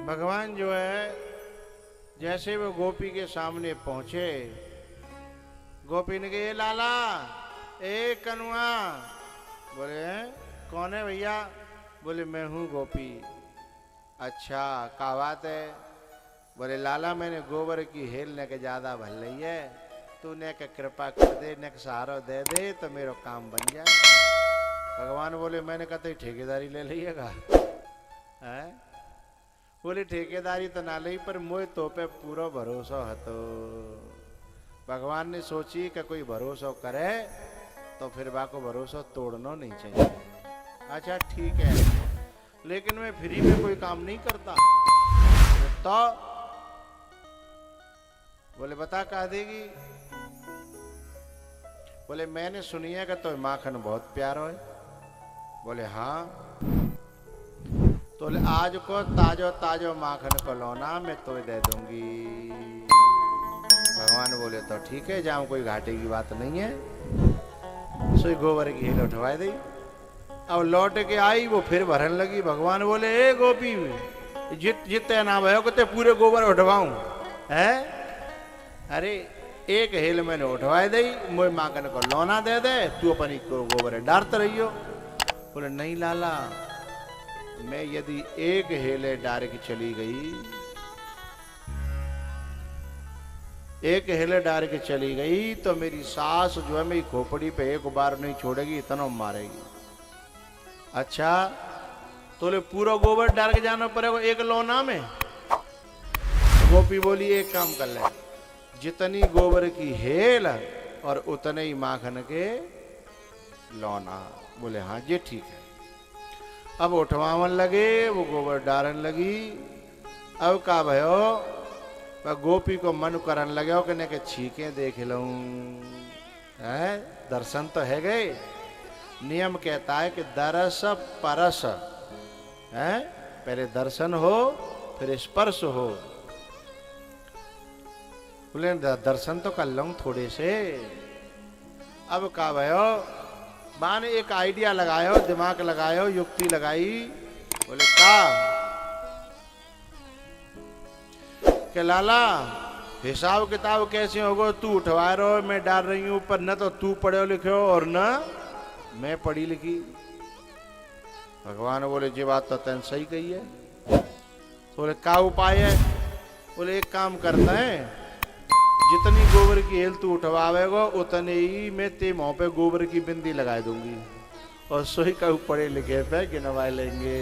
भगवान जो है जैसे वो गोपी के सामने पहुंचे, गोपी ने कहा, लाला, ए कनुआ। बोले, कौन है भैया? बोले, मैं हूं गोपी। अच्छा, क्या बात है? बोले, लाला, मैंने गोबर की हेल ने के ज्यादा भल रही है, तू ने के कृपा कर दे, ने के सहारा दे दे तो मेरा काम बन जाए। भगवान बोले, मैंने कतई ठेकेदारी ले लिएगा? है? बोले, ठेकेदारी तो ना ली, पर मोए तो पे पूरा भरोसा है। तो भगवान ने सोची कि कोई भरोसा करे तो फिर बाको भरोसा तोड़ना नहीं चाहिए। अच्छा ठीक है, लेकिन मैं फ्री में कोई काम नहीं करता। तो बोले, बता कह देगी? बोले, मैंने सुनी है कि तो माखन बहुत प्यारा है। बोले, हाँ। तो आज को ताजो ताजो माखन को लौना मैं तो दे दूंगी। भगवान बोले, तो ठीक है, जाऊं, कोई घाटे की बात नहीं है। सोई गोबर की हेल उठवाई दी। अब लौट के आई, वो फिर भरन लगी। भगवान बोले, ए गोपी, जितने ना भयो कि पूरे गोबर उठवाऊं है? अरे एक हेल मैंने उठवाई दी, मोए माखन को लौना दे दे, तू अपनी गोबर डालते रहियो। बोले, नहीं लाला, मैं यदि एक हेले डार की चली गई, एक हेले डार के चली गई तो मेरी सास जो है मेरी खोपड़ी पे एक बार नहीं छोड़ेगी, इतना मारेगी। अच्छा, तो ले पूरा गोबर डाल के जाना पड़ेगा एक लौना में? गोपी बोली, एक काम कर ले, जितनी गोबर की हेल और उतने ही माखन के लौना। बोले, हाँ जी ठीक है। अब उठवावन लगे, वो गोबर डालन लगी। अब का भयो, वह गोपी को मन करन लगे कि ने के छीके देख लूं, है? दर्शन तो है गए। नियम कहता है कि दरस परस है, पहले दर्शन हो फिर स्पर्श हो। बोले, दर्शन तो कर लूं थोड़े से। अब का भयो, माने एक आइडिया लगायो, दिमाग लगायो, युक्ति लगाई। बोले, का के लाला, हिसाब किताब कैसे होगा? तू उठवा रहा हो, मैं डाल रही हूं, पर न तो तू पढ़े लिखे हो और न मैं पढ़ी लिखी। भगवान बोले, जी बात तो तैन सही कही है। बोले, का उपाय है? बोले, एक काम करते हैं, जितनी गोबर की हेल तू उठवावेगा उतने ही मैं ते मुंह पे गोबर की बिंदी लगा दूंगी और सोई का पढ़े लिखे पे गिनवा लेंगे।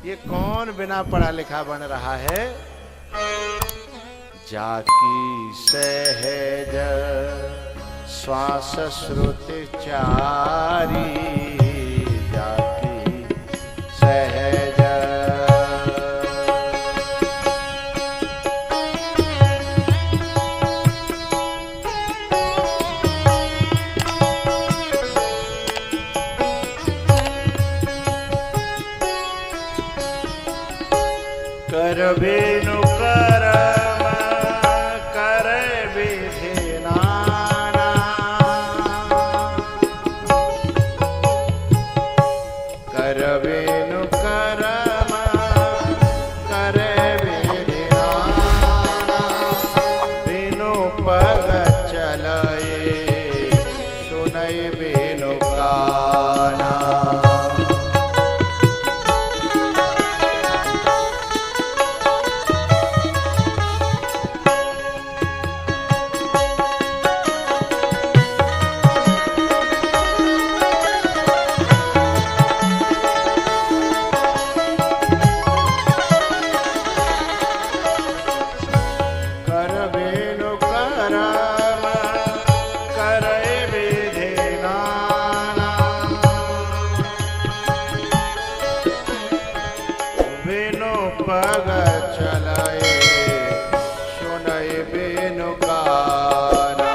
ये कौन बिना पढ़ा लिखा बन रहा है? जाकी सहज श्वास श्रुति चारी, जाकी सहज करबेनु करम करे विधि नाना, करबेनु करम करे विधि नाना, बिनु पग चलए सुनय बिनु गाना। पग चलाए सुनय बिनु गाना।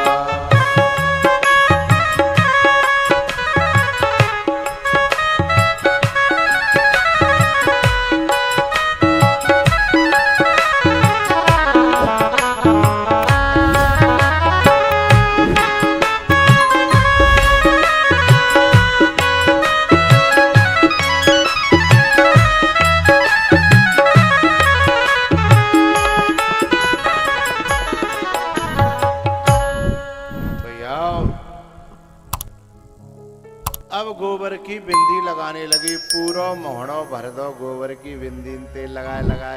लगाने लगी, पूरा मोहड़ो भर दो गोबर की बिंदीन तेल लगाए लगा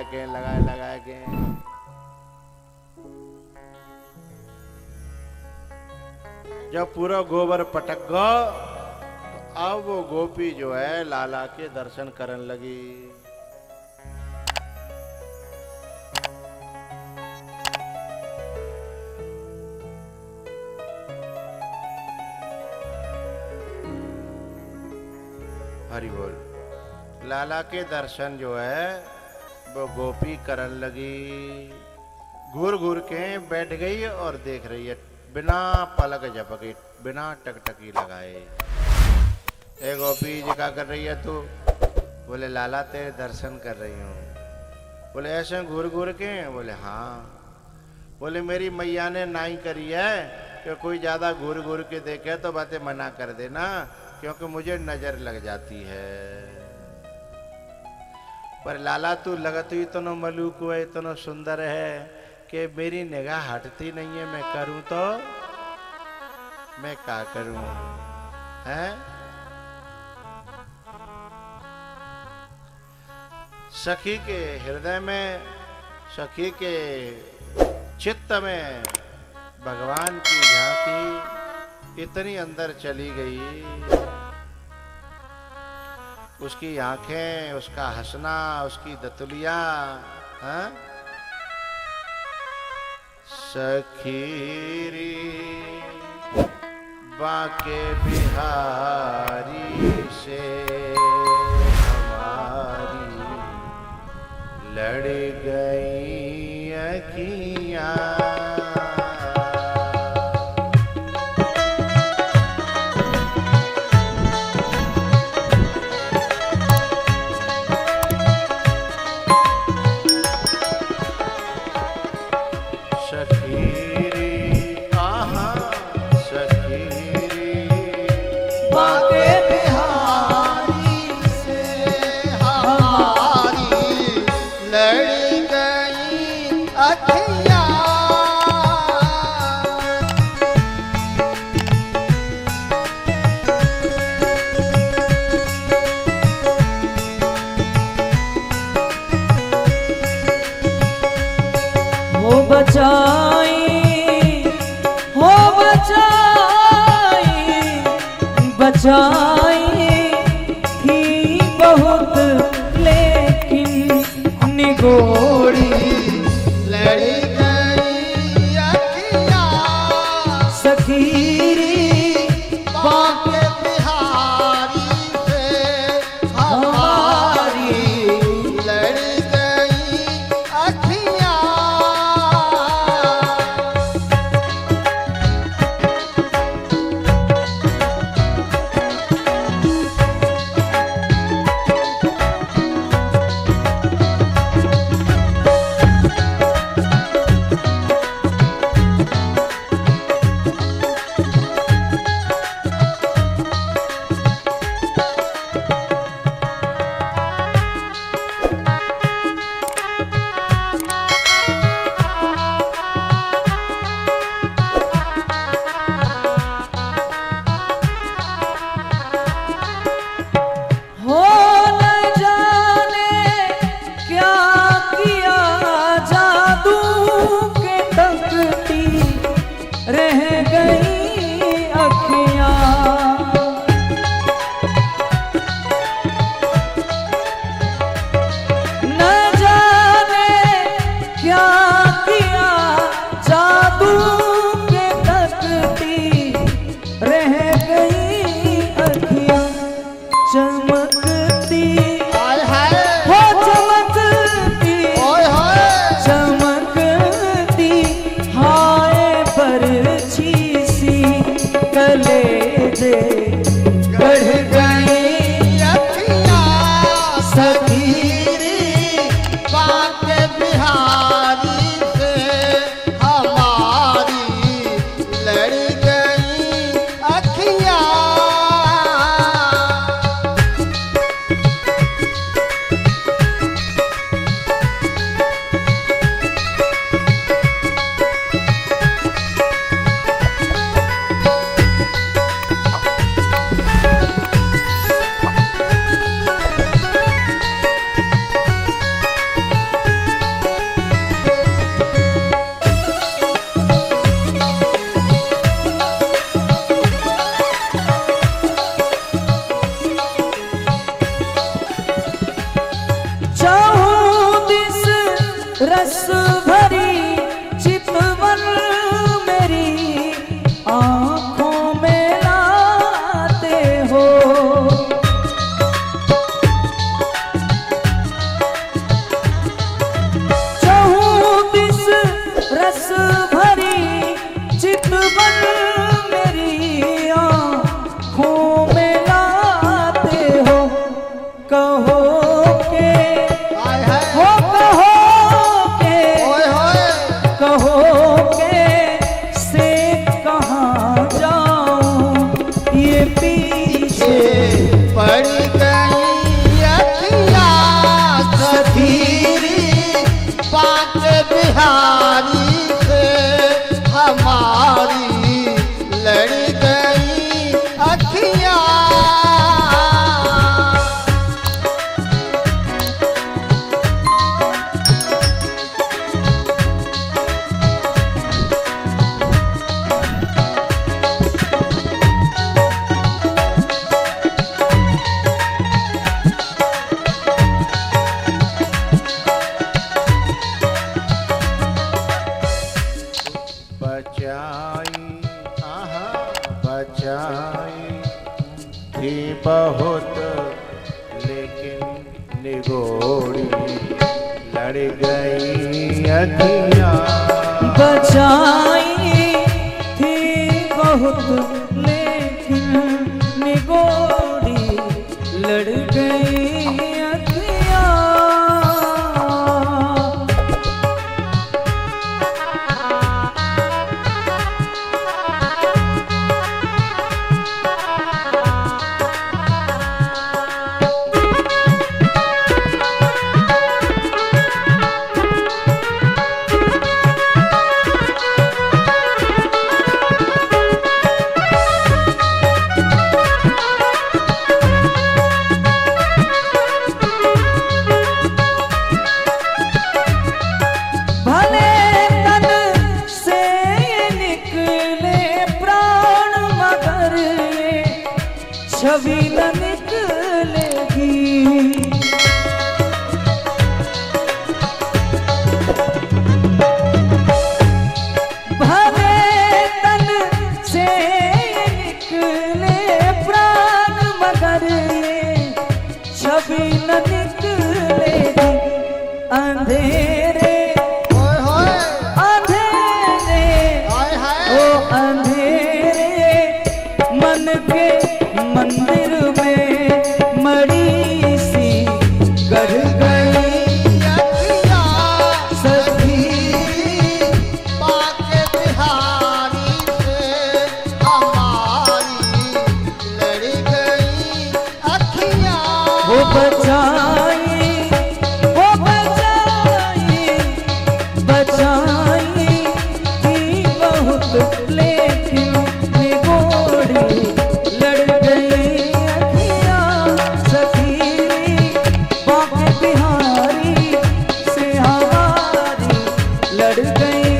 के। जब पूरा गोबर पटक गो तो अब वो गोपी जो है लाला के दर्शन करने लगी। हरि बोल। लाला के दर्शन जो है वो गोपी करने लगी। घूर घूर के बैठ गई और देख रही है बिना पलक झपके, बिना टकटकी लगाए। ए गोपी जी क्या कर रही है तू? बोले लाला तेरे दर्शन कर रही हूँ। बोले ऐसे घूर घूर के? बोले हाँ। बोले मेरी मैया ने नाई करी है कि कोई ज्यादा घूर घूर के देखे तो बातें मना कर देना, क्योंकि मुझे नजर लग जाती है। पर लाला तू लगत ही इतना मलूक है, इतना सुंदर है कि मेरी निगाह हटती नहीं है। मैं करूं तो मैं क्या करूं? हैं? सखी के हृदय में, सखी के चित्त में भगवान की झांकी इतनी अंदर चली गई। उसकी आंखें, उसका हंसना, उसकी दतुलिया। हाँ? सखीरी बाके बिहारी से हमारी लड़ गई अखियाँ। बचाई थी बहुत लेकिन निगोड़ी लड़ी गई अखियाँ सखीरी बाके बिहारी से हमारी लड़ी गई अखियाँ। रस भरी चितवन मेरी आंखों में लाते हो। चौबीस रस भरी चितवन मेरी आंखों में लाते हो। कहो के आय है हो ओए होए कहो के से कहाँ जाऊं ये पीछे पड़ गई अखियाँ सधीरी बात बिहारी से हमारी लड़ गई अखियाँ। बचाई आहा बचाई थी बहुत लेकिन निगोड़ी लड़ गई अखियाँ। बचाई थी बहुत लेकिन निगोड़ी लड़ गई अखियाँ। भले तन से निकले प्राण मगर ये छवि न निकलेगी। भले तन से निकले प्राण मगर ये छवि न निकलेगी। अंधेरे ओए होए अंधेरे आय ओ है अंधेरे मन के मंदिर में मड़ी सी गढ़ गई अखियाँ सधी। बात बिहारी से हमारी लड़ गई अखियाँ। वो बचाई बचाई थी बहुत लेकिन निगोड़ी लड़ गई अखियाँ। सखी बाके बिहारी से हमारी लड़ गई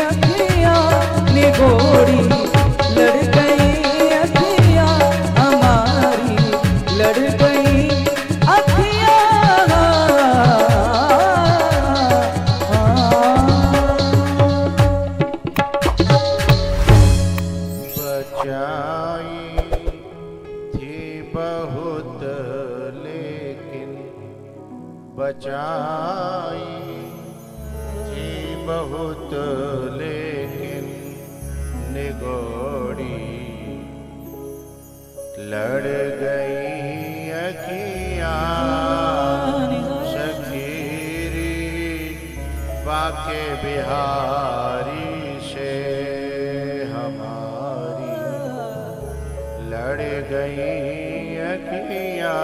अखियाँ। निगोड़ी लड़ गई अखियाँ हमारी लड़ गई अखियाँ। बचाई थी बहुत लेकिन बचाई थी बहुत लेकिन निगोड़ी लड़ गई अखियाँ। शकीरी बाके बिहारी से हमारी लड़ गई अखियाँ।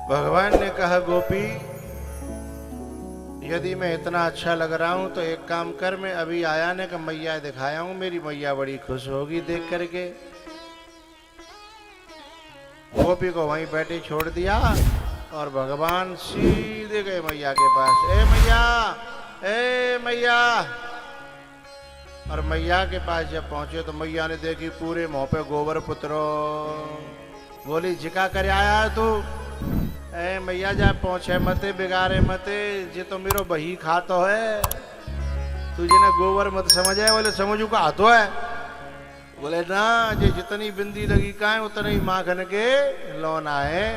भगवान ने कहा गोपी यदि मैं इतना अच्छा लग रहा हूं तो एक काम कर, मैं अभी आया ने का मैया दिखाया हूं, मेरी मैया बड़ी खुश होगी देख करके। गोपी को वहीं बैठे छोड़ दिया और भगवान सीधे गए मैया के पास। ए मैया और मैया के पास जब पहुंचे तो मैया ने देखी पूरे मुंह पे गोबर पुत्रो। बोली जिका कर आया है तू? ए मैया जा पहुंचे मते बिगाड़े मते, जे तो मेरो बही खातो है, तुझे ना गोबर मत समझ है। बोले समझू का हाथों है? बोले ना, जे जितनी बिंदी लगी का है उतना ही माखन के लौना है।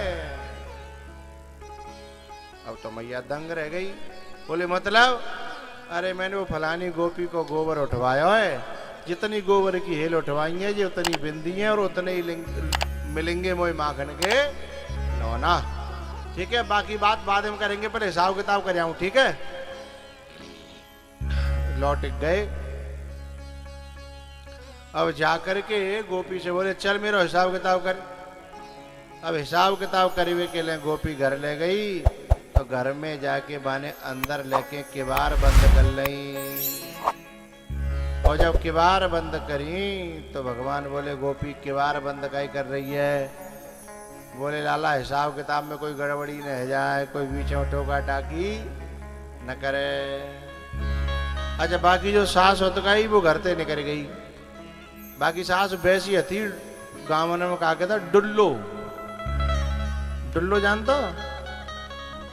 अब तो मैया दंग रह गई। बोले मतलब? अरे मैंने वो फलानी गोपी को गोबर उठवाया है, जितनी गोबर की हेल उठवाई है, जी उतनी बिंदी है और उतने ही मिलेंगे मोई माखन के लौना। ठीक है, बाकी बात बाद में करेंगे, पर हिसाब किताब कर आऊं, ठीक है? लौट गए। अब जाकर के गोपी से बोले चल मेरा हिसाब किताब कर। अब हिसाब किताब करीबे के लिए गोपी घर ले गई, तो घर में जाके बाने अंदर लेके किवाड़ बंद कर ली। और जब किवाड़ बंद करी तो भगवान बोले गोपी किवाड़ बंद काई कर रही है? बोले लाला हिसाब किताब में कोई गड़बड़ी न हो जाए, कोई बीच में टोका टाकी न करे। अच्छा बाकी जो सास होत गई वो घर से निकल गई। बाकी सास वैसी थी, गाँव में कहा कहता डुल्लो। डुल्लो जानते हो?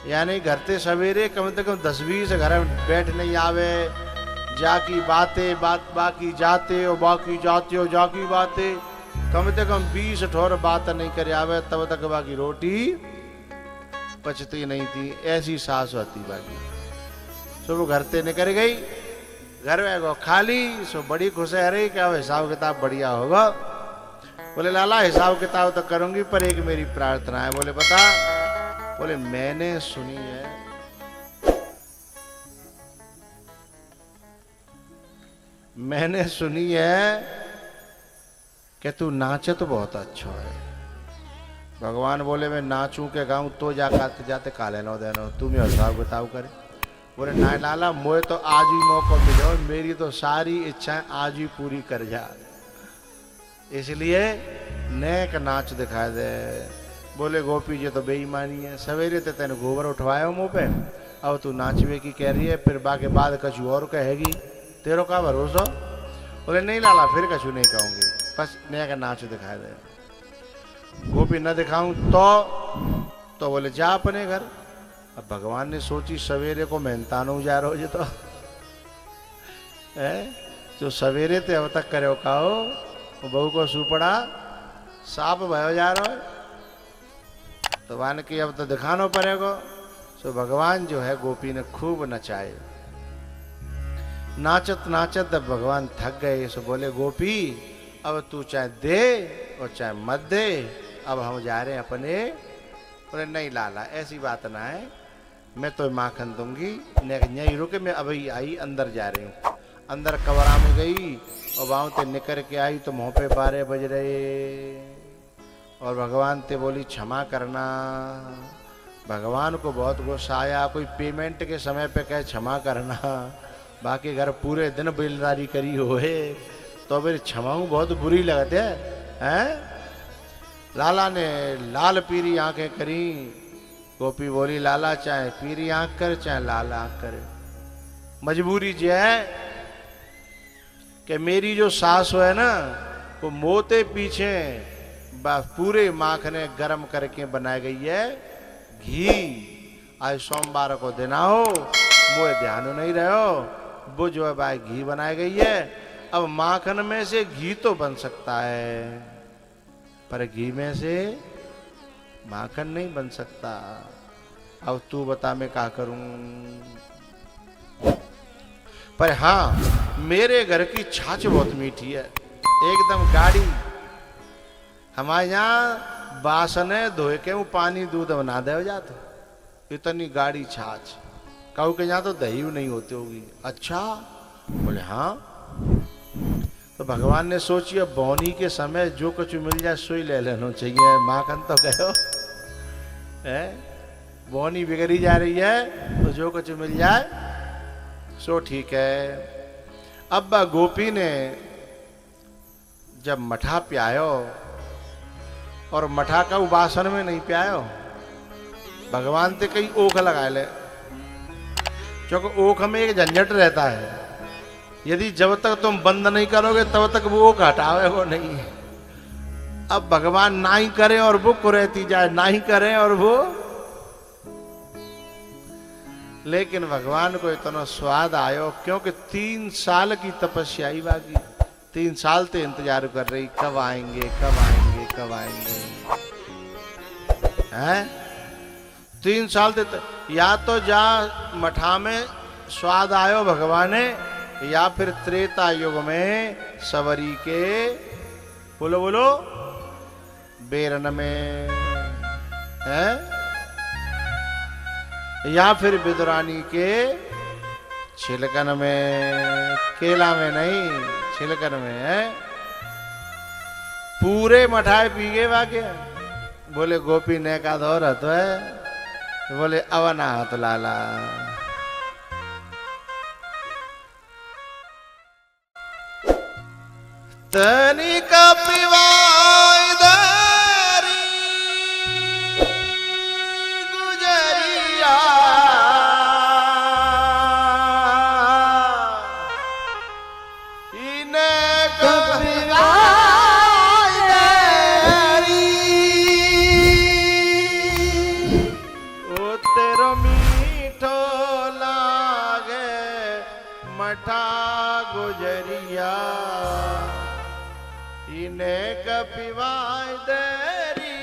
यानी घर से सवेरे कम से कम 10-20 घर में बैठ नहीं आवे, जाकी बातें बात बाकी जाते हो, बाकी जाते हो जाकी बातें, कम से कम 20 ठोर बात नहीं करे आवे, तब तक बाकी रोटी पचती नहीं थी। ऐसी सास होती बाकी। सो वो घर से निकल गई, घर में गो खाली। सो बड़ी खुश है रही क्या हिसाब किताब बढ़िया होगा। बोले लाला हिसाब किताब तो करूंगी, पर एक मेरी प्रार्थना है। बोले बता। बोले मैंने सुनी है कि तू नाचत बहुत अच्छा है। भगवान बोले मैं नाचूं के गाऊं तो जाते जाते काले नो देनो, तू मैं हिसाब किताब करे। बोले ना लाला मुझे तो आज ही मौका मिलो, मेरी तो सारी इच्छाएं आज ही पूरी कर जा, इसलिए नेक नाच दिखा दे। बोले गोपी जी तो बेईमानी है, सवेरे ते तेने गोबर उठवाया मुंह पे, अब तू नाचवे की कह रही है, फिर बाके बाद कछु और कहेगी, तेरो का भरोसा? बोले नहीं लाला फिर कछु नहीं कहूंगी, बस नेक नाच दिखा दे। गोपी न दिखाऊं तो बोले जा अपने घर। अब भगवान ने सोची सवेरे को मेहनतानू जा रहो जी तो जो सवेरे ते अब तक करे खाओ, बहू को सुपड़ा साप भयो जा रहा है, तो वान की अब तो दिखाना पड़ेगा। सो भगवान जो है गोपी ने खूब नचाए। नाचत नाचत अब भगवान थक गए। सो बोले गोपी अब तू चाहे दे और चाहे मत दे, अब हम जा रहे हैं अपने। बोले नहीं लाला ऐसी बात ना है, मैं तो माखन दूंगी, यहीं रुके, मैं अभी आई अंदर जा रही हूँ। अंदर कमरा में गई और वहाँ से निकल के आई तो मुँह पे 12 बज रहे। और भगवान ते बोली क्षमा करना। भगवान को बहुत गुस्सा आया, कोई पेमेंट के समय पे कहे क्षमा करना, बाकी घर पूरे दिन बिलदारी करी होए तो फिर क्षमाऊँ बहुत बुरी लगते हैं। लाला ने लाल पीरी आंखें करी। गोपी बोली लाला चाहे पीरी आंख कर चाहे लाल आंख करे, मजबूरी जो है कि मेरी जो सास है ना वो मोते पीछे पूरे माखने गरम करके बनाई गई है घी। आज सोमवार को दिन आओ, मुझे ध्यान नहीं रहो, वो जो है भाई घी बनाई गई है। अब माखन में से घी तो बन सकता है, पर घी में से माखन नहीं बन सकता। अब तू बता मैं क्या करूं। पर हाँ मेरे घर की छाछ बहुत मीठी है, एकदम गाढ़ी। हमारे यहाँ बासने धोए के वो पानी दूध बना दे हो जाते, इतनी गाढ़ी छाछ। कहूँ के यहाँ तो दही नहीं होती होगी। अच्छा बोले हाँ। तो भगवान ने सोची अब बौनी के समय जो कुछ मिल जाए सो ही ले लेना चाहिए। माखन तो गयो है, बौनी बिगड़ी जा रही है तो जो कुछ मिल जाए सो ठीक है। अब गोपी ने जब मठा प्यायो और मठा का उबासन में नहीं प्यायो, भगवान ते कई ओख लगा ले, क्योंकि ओख में एक झंझट रहता है। यदि जब तक तुम बंद नहीं करोगे तब तक वो हटावे वो नहीं। अब भगवान ना ही करें और वो कुरेती जाए, ना ही करें और वो। लेकिन भगवान को इतना स्वाद आयो क्योंकि 3 साल की तपस्या ही बाकी। 3 साल तो इंतजार कर रही, कब आएंगे कब आएंगे कब आएंगे हैं। 3 साल ते या तो जा मठा में स्वाद आयो भगवान या फिर त्रेता युग में सवरी के बोलो बोलो बेरन में है, या फिर विदुरानी के छिलकन में, केला में नहीं छिलकन में है। पूरे मठाए पी गए वाके। बोले गोपी ने का दौर हतो है, बोले अवना हत लाला। तनिका पिवाई दारी गुजरिया, इन्हें पिवाई दारी, ओ तेरो मीठो लागे मठा गुजरिया, इन्हें कपिवाय देरी।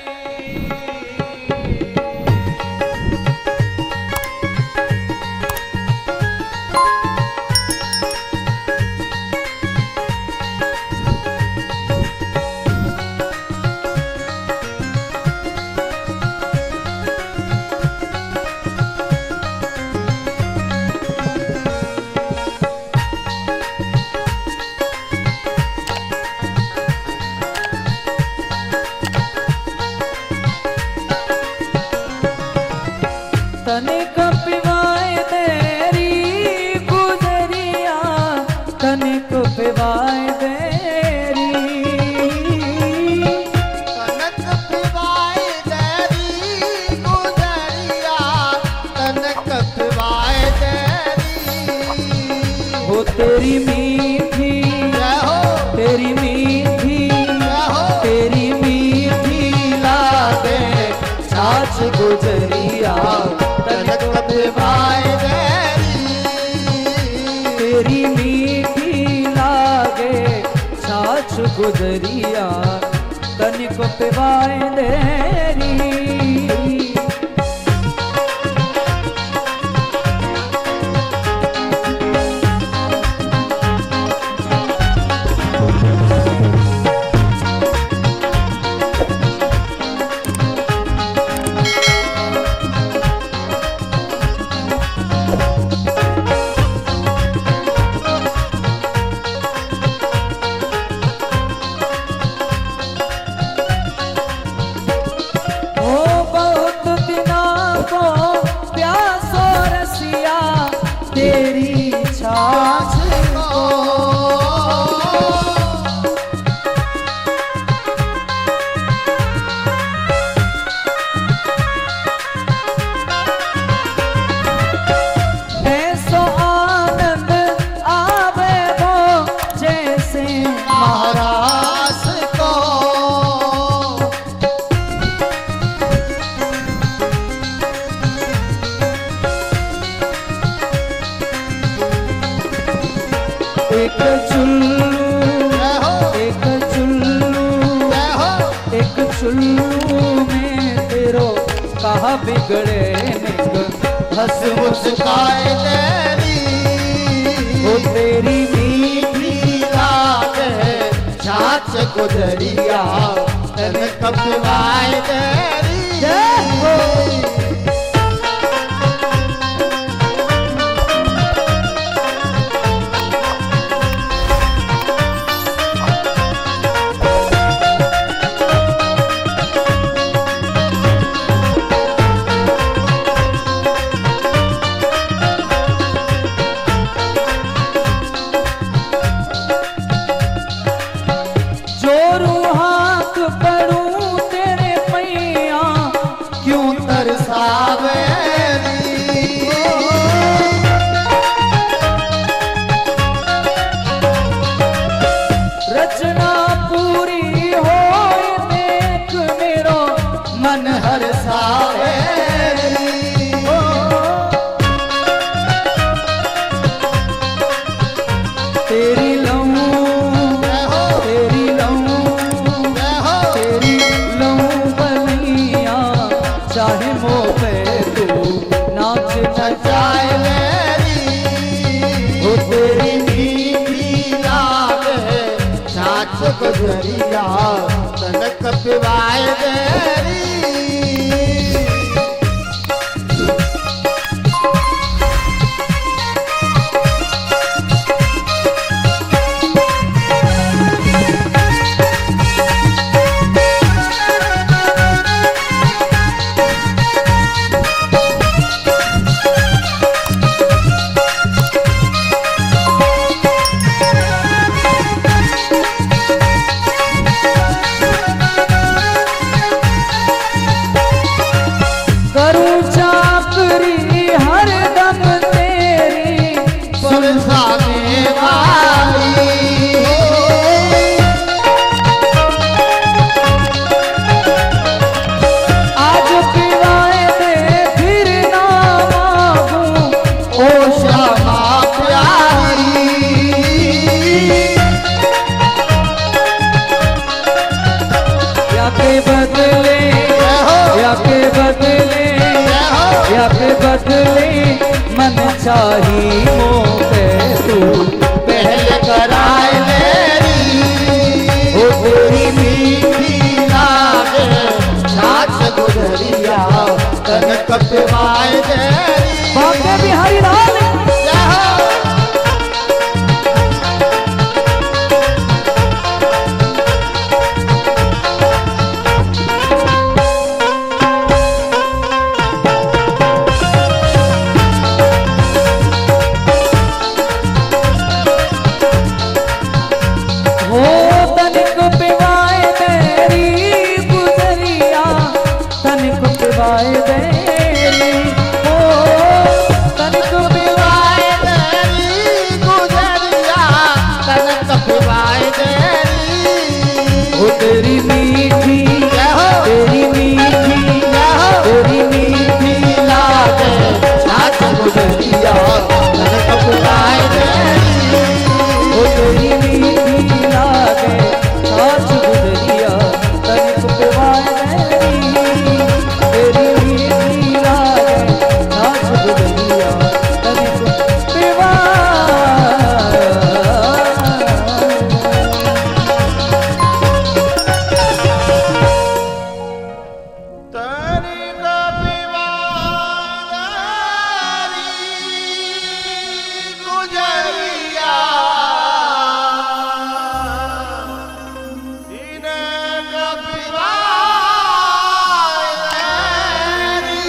तनिक पिवाए तेरी गुजरिया, तनिक पिवाए तेरी। कनक पिवाई देरी गुजरिया, कनक पिवाई देरी। हो तेरी मीठी, जय हो, तेरी मीठी, जय हो, तेरी मीठी लागे छाछ गुजरिया, कनक पिवाई देरी। तेरी मीठी लागे छाछ गुजरिया, तनिक पिवाए तेरी। तेरी छाछ ऐसो आनंद आवे वो जैसे महाराज को। एक चुल्लू, जय हो, एक चुल्लू, जय हो, एक चुल्लू में तेरो कहा बिगड़े निक हंस मुस्काए तेरी। वो तेरी मीठी लागे छाछ गुजरिया, कनक पिवाई तेरी। जय हो। जोरू हाथ पड़ूं तेरे पैया, क्यों तरसा गुजरिया तन कपिवाए देरी करूं चाकरी हरदम तेरी सुरसाने वाली आज पिवाए दे फिर ना मांगूं ओ श्यामा प्यारी या के बदले या के बदले या के बदले मन चाही मोके तू पहले कराए मेरी ओ तेरी मीठी लागे नाच गुजरिया तन कपिवाए देरी बाके बिहारी लाल हो तनिक पिवाए तेरी गुजरिया तनिक पिवाए तेरी हो तनिक पिवाए तेरी गुजरिया तन कपिवाए देरी हो तेरी मीठी तेरी मीठी तेरी मीठी लागे नाच गुजरिया तन कपिवाए देरी हो तेरी मीठी लागे नाच गुजरिया तनिक पिवाए तेरी तेरी मीठी लागे नाच गुजरिया तनिक पिवाए तरी कपिवारी गुजरिया इने कपिवारी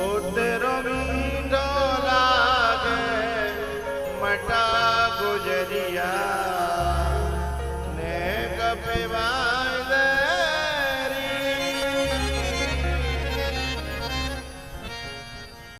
ओ तेरो मीठो लागे मटा गुजरिया ने कपिवा